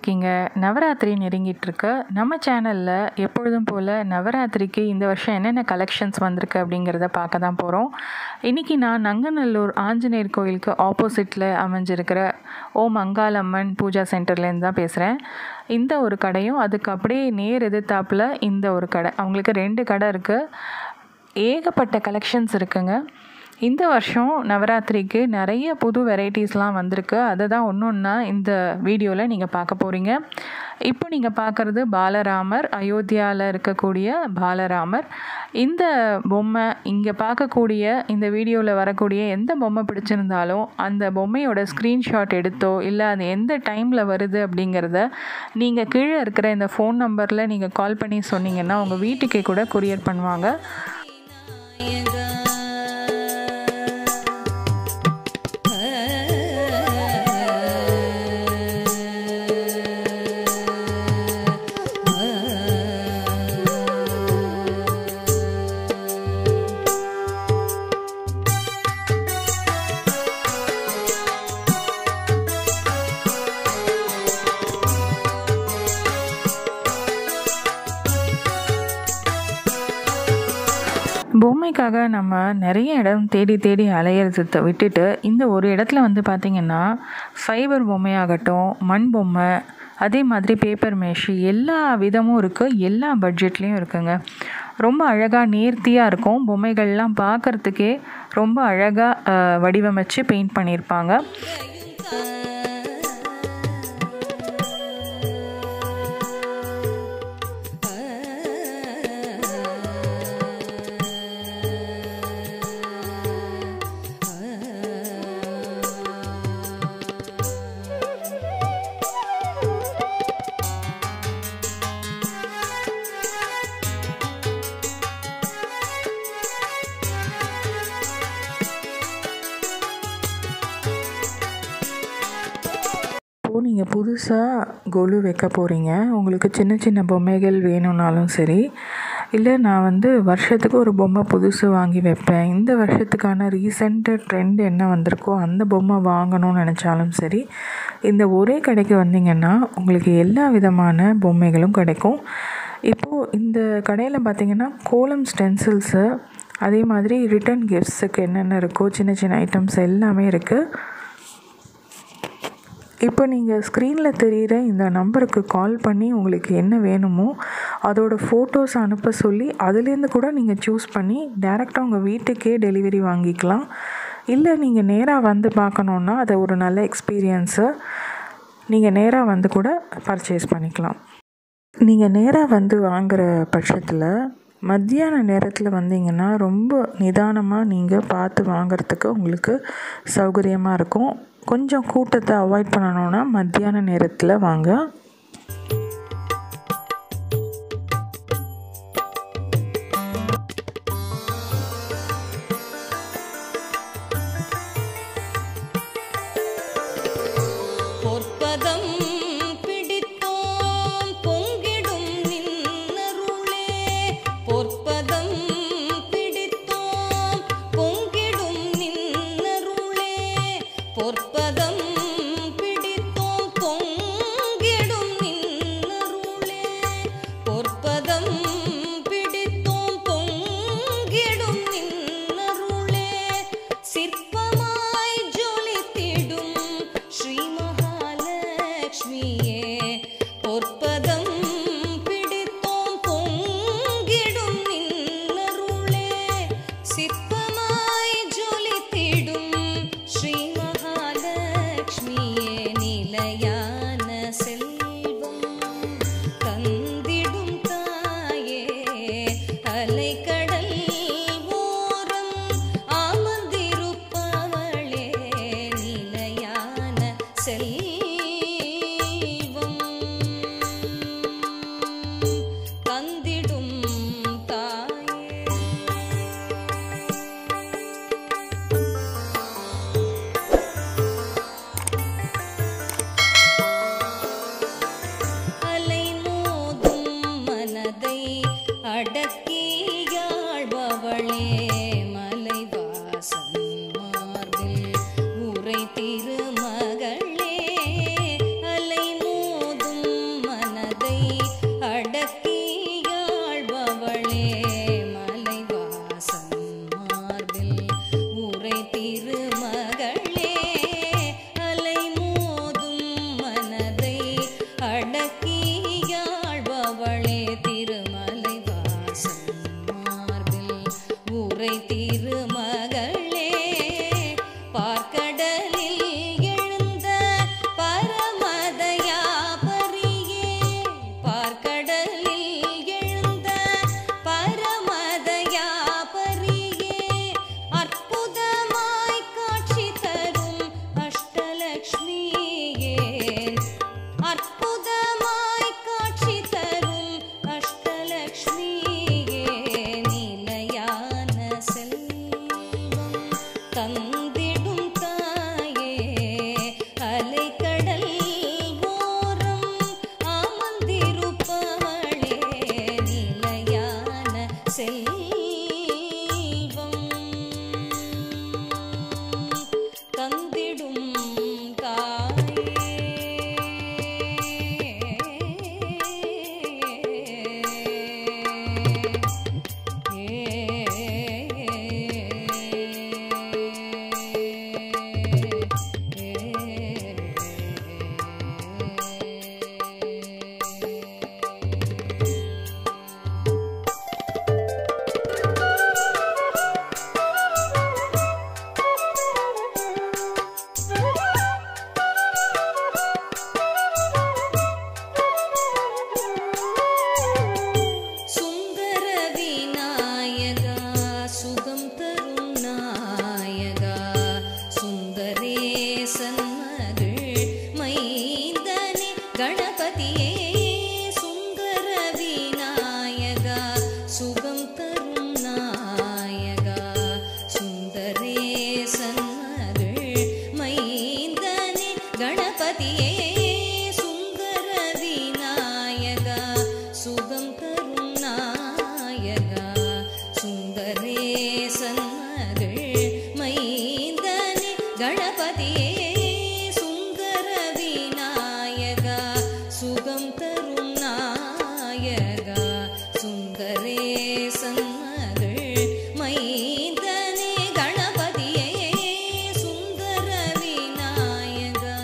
இருக்கீங்க? நவராத்திரி நெருங்கிட்டுருக்கு. நம்ம சேனலில் எப்பொழுதும் போல் நவராத்திரிக்கு இந்த வருஷம் என்னென்ன கலெக்ஷன்ஸ் வந்திருக்கு அப்படிங்கிறத பார்க்க தான் போகிறோம். இன்றைக்கி நான் நங்கநல்லூர் ஆஞ்சநேயர் கோயிலுக்கு ஆப்போசிட்டில் அமைஞ்சிருக்கிற ஓம் அங்காளம்மன் பூஜா சென்டர்லேருந்து தான் பேசுகிறேன். இந்த ஒரு கடையும் அதுக்கு அப்படியே நேர் எதிர்த்தாப்பில் இந்த ஒரு கடை, அவங்களுக்கு 2 கடை இருக்குது. ஏகப்பட்ட கலெக்ஷன்ஸ் இருக்குங்க. இந்த வருஷம் நவராத்திரிக்கு நிறைய புது வெரைட்டிஸ்லாம் வந்திருக்கு. அதை தான் ஒன்று ஒன்றா இந்த வீடியோவில் நீங்கள் பார்க்க போகிறீங்க. இப்போ நீங்கள் பார்க்குறது பாலராமர், அயோத்தியாவில் இருக்கக்கூடிய பாலராமர். இந்த பொம்மை இங்கே பார்க்கக்கூடிய இந்த வீடியோவில் வரக்கூடிய எந்த பொம்மை பிடிச்சிருந்தாலும் அந்த பொம்மையோட ஸ்க்ரீன்ஷாட் எடுத்தோ இல்லை அது எந்த டைமில் வருது அப்படிங்கிறத நீங்கள் கீழே இருக்கிற இந்த ஃபோன் நம்பரில் நீங்கள் கால் பண்ணி சொன்னீங்கன்னா உங்கள் வீட்டுக்கே கூட கொரியர் பண்ணுவாங்க. பொம்மைக்காக நம்ம நிறைய இடம் தேடி அலையிறதை விட்டுட்டு இந்த ஒரு இடத்துல வந்து பார்த்திங்கன்னா ஃபைபர் பொம்மையாகட்டும், மண் பொம்மை, அதே மாதிரி பேப்பர் மேஷி எல்லா விதமும் இருக்குது. எல்லா பட்ஜெட்லேயும் இருக்குங்க. ரொம்ப அழகாக நேர்த்தியாக இருக்கும். பொம்மைகள்லாம் பார்க்குறதுக்கே ரொம்ப அழகாக வடிவமைச்சு பெயிண்ட் பண்ணியிருப்பாங்க. நீங்கள் புதுசாக கொலு வைக்க போகிறீங்க, உங்களுக்கு சின்ன சின்ன பொம்மைகள் வேணும்னாலும் சரி, இல்லை நான் வந்து வருஷத்துக்கு ஒரு பொம்மை புதுசு வாங்கி வைப்பேன், இந்த வருஷத்துக்கான ரீசெண்ட் ட்ரெண்ட் என்ன வந்திருக்கோ அந்த பொம்மை வாங்கணும்னு நினச்சாலும் சரி, இந்த ஒரே கடைக்கு வந்தீங்கன்னா உங்களுக்கு எல்லா விதமான பொம்மைகளும் கிடைக்கும். இப்போது இந்த கடையில் பார்த்திங்கன்னா கோலம் ஸ்டென்சில்ஸு, அதே மாதிரி ரிட்டன் கிஃப்ட்ஸுக்கு என்னென்ன இருக்கோ சின்ன சின்ன ஐட்டம்ஸ் எல்லாமே இருக்குது. இப்போ நீங்கள் ஸ்க்ரீனில் தெரிகிற இந்த நம்பருக்கு கால் பண்ணி உங்களுக்கு என்ன வேணுமோ அதோட ஃபோட்டோஸ் அனுப்ப சொல்லி அதுலேருந்து கூட நீங்கள் சூஸ் பண்ணி டைரெக்டாக உங்கள் வீட்டுக்கே டெலிவரி வாங்கிக்கலாம். இல்லை நீங்கள் நேராக வந்து பார்க்கணுன்னா அதை ஒரு நல்ல எக்ஸ்பீரியன்ஸு, நீங்கள் நேராக வந்து கூட பர்ச்சேஸ் பண்ணிக்கலாம். நீங்கள் நேராக வந்து வாங்குகிற பட்சத்தில் மத்தியான நேரத்தில் வந்தீங்கன்னா ரொம்ப நிதானமாக நீங்கள் பார்த்து வாங்கிறதுக்கு உங்களுக்கு சௌகரியமாக இருக்கும். கொஞ்சம் கூட்டத்தை அவாய்ட் பண்ணணுன்னா மத்தியான நேரத்தில் வாங்க. திருமகளே அலை மோதும் கணபதியே சுந்தர விநாயகா சுகம் தரும் நாயகா சுந்தரேசன் மகள் மைந்தனே கணபதியே சுந்தர விநாயகா சுகம் தரும் நாயகா சுந்தரேசன் மகள் மைந்தனே கணபதியே சுந்தர விநாயகா சுகம் தரும் நாயகா சுந்தரேசன் மகள் மைந்தனே கணபதியே சுந்தர விநாயகா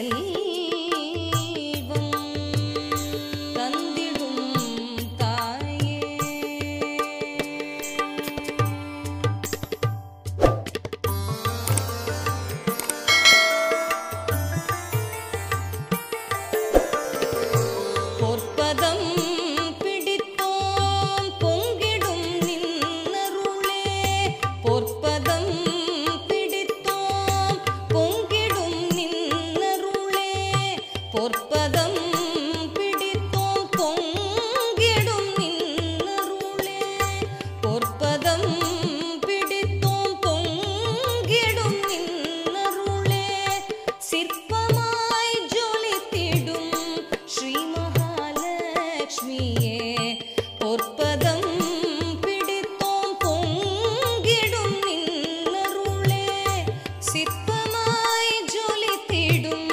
செல்வம் தந்திடும் தாயே. பொற்பதம் பிடித்தோம் பொங்கிடும் நின்னருளே. பொற்பதம் பிடித்தோம் பொங்கிடும் நின்னருளே. பொற்பதம் பிடித்தோம் பொங்கிடும் நின்னருளே. பொற்பதம் பிடித்தோம் பொங்கிடும் நின்னருளே. சிற்பமாய் ஜொலித்திடும் ஸ்ரீ மகாலட்சுமியே. பொற்பதம் பிடித்தோம் பொங்கிடும் நின்னருளே. சிற்பமாய் ஜொலித்திடும்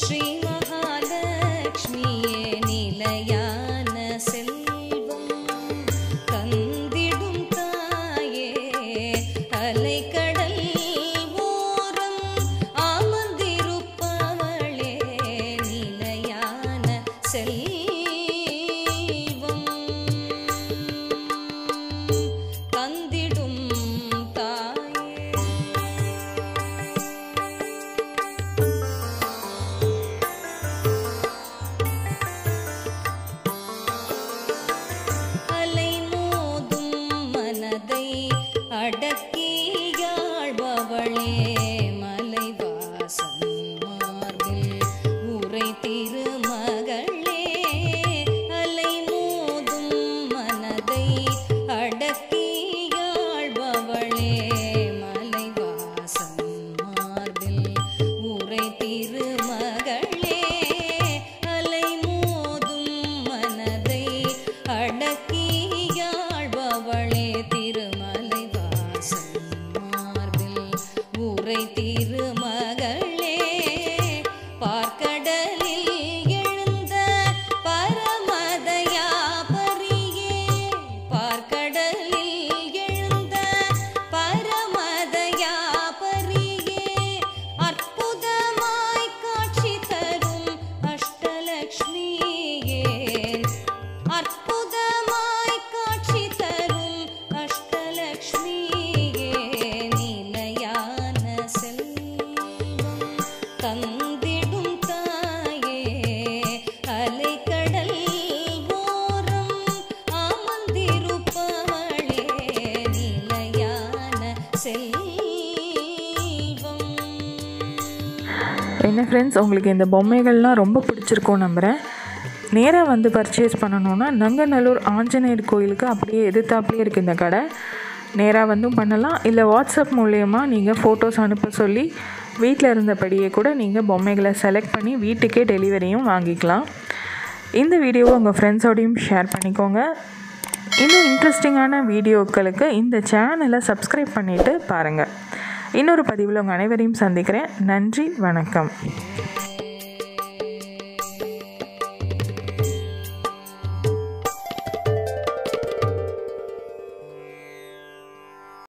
ஸ்ரீ மகாலட்சுமியே. நிலையான செல்வம் தந்திடும் தாயே. அலைக்கடல் ஓரம் அமர்ந்திருப்பவளே. நிலையான செல்வம் தந்திடும் தாயே. அலைமோதும் மனதை அடக்கியாழ்பவளே. மலைவாசன் மார்பில் உரை திருமகளே. அலைமோதும் மனதை அடக்கியாழ்பவளே. மலைவாசன் மார்பில் உரை திருமகளே. அலைமோதும் மனதை அடக்கியாழ்பவளே. திருமலைவாசன் மார்பில் உரை திருமகளே. பார்க்கடலில் எழுந்த பரமதயாபரியே. பார்க்கடலில் எழுந்த பரமதயாபரியே. அற்புதமாய் காட்சி தரும் அஷ்டலக்ஷ்மியே. அற்புதமாய் காட்சி தரும் அஷ்டலக்ஷ்மியே. நிலையான செல்வம் தந்திடும் தாயே. அலைக்கடல் ஓரம் அமர்ந்திருப்பவளே. நிலையான செல்வம். என்ன ஃப்ரெண்ட்ஸ், உங்களுக்கு இந்த பொம்மைகள்லாம் ரொம்ப பிடிச்சிருக்கும் நம்புகிறேன். நேராக வந்து பர்ச்சேஸ் பண்ணணுன்னா நங்கநல்லூர் ஆஞ்சநேயர் கோயிலுக்கு அப்படியே எதிர்த்தாப்புலேயே இருக்குது இந்த கடை. நேராக வந்தும் பண்ணலாம், இல்லை வாட்ஸ்அப் மூலயமா நீங்கள் ஃபோட்டோஸ் அனுப்ப சொல்லி வீட்டில் இருந்தபடியே கூட நீங்கள் பொம்மைகளை செலக்ட் பண்ணி வீட்டுக்கே டெலிவரியும் வாங்கிக்கலாம். இந்த வீடியோவை உங்கள் ஃப்ரெண்ட்ஸோடையும் ஷேர் பண்ணிக்கோங்க. இன்னும் இன்ட்ரெஸ்டிங்கான வீடியோக்களுக்கு இந்த சேனலை சப்ஸ்கிரைப் பண்ணிவிட்டு பாருங்கள். இன்னொரு பதிவில் உங்கள் அனைவரையும் சந்திக்கிறேன். நன்றி, வணக்கம்.